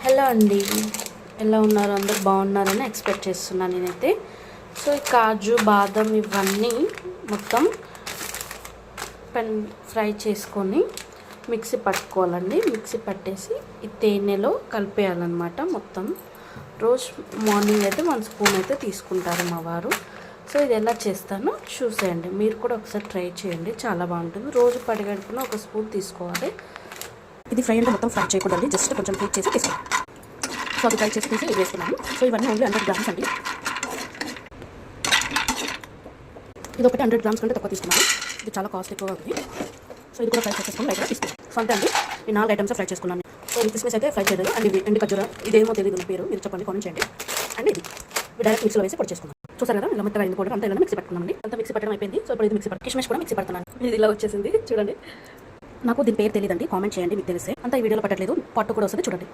Hello అండి, ఎలా ఉన్నారు? అందరు బాగున్నారని ఎక్స్పెక్ట్ చేస్తున్నాను నేనైతే. సో ఈ కాజు బాదం ఇవన్నీ మొత్తం ఫ్రై చేసుకొని మిక్సీ పట్టుకోవాలండి. మిక్సీ పట్టేసి ఈ తేనెలో కలిపేయాలన్నమాట. మొత్తం రోజు మార్నింగ్ అయితే 1 స్పూన్ అయితే తీసుకుంటారు మా వారు. సో ఇది ఎలా చేస్తానో చూసేయండి, మీరు కూడా ఒకసారి ట్రై చేయండి, చాలా బాగుంటుంది. రోజు పడిగడుపున 1 స్పూన్ తీసుకోవాలి. ఇది ఫ్రై అంటే మొత్తం ఫ్రై చేయకూడదండి, జస్ట్ కొంచెం హీట్ చేసి తీసుకోవాలి. సో అది ఫ్రై చేసి తీసి ఇది వేసుకున్నాను. సో ఇవన్నీ ఓన్లీ 100 గ్రామ్స్ అండి. ఇది ఒకటి 100 గ్రామ్స్ కంటే తక్కువ తీసుకున్నాను. ఇది చాలా కాస్ట్ ఎక్కువగా ఉంది. సో ఇది కూడా ఫ్రై చేసుకుని లైట్గా తీసుకున్నాను. సో అంతే అండి, ఈ 4 ఐటమ్స్ ఫ్రై చేసుకున్నాను. సో ఈ కిస్మిస్ అయితే ఫ్రై చేయలేదు. అండ్ ఇది ఎండు ఖర్జూర, ఇదేమో తెలియదు నా పేరు, మీరు చెప్పండి, కామెంట్ చేయండి. అండ్ ఇది డైరెక్ట్ మిక్సీలో వేసి పొడి చేసుకున్నాను. చూసారు కదా, ఇలా మెత్తగా అయింది కూడా. అంతా ఇలా మిక్సీ పట్టుకున్నామండి. అంతా మిక్సీ పట్టడం అయిపోయింది. సో ఇప్పుడు ఇది మిక్సీ కిస్మిస్ కూడా మిక్సీ పడుతున్నాను. ఇది ఇలా వచ్చేసింది చూడండి. నాకు దీని పేరు తెలియదండి, కామెంట్ చేయండి మీకు తెలిస్తే. అంతా ఈ వీడియోలో పట్టలేదు, పట్టు కూడా వస్తుంది చూడండి.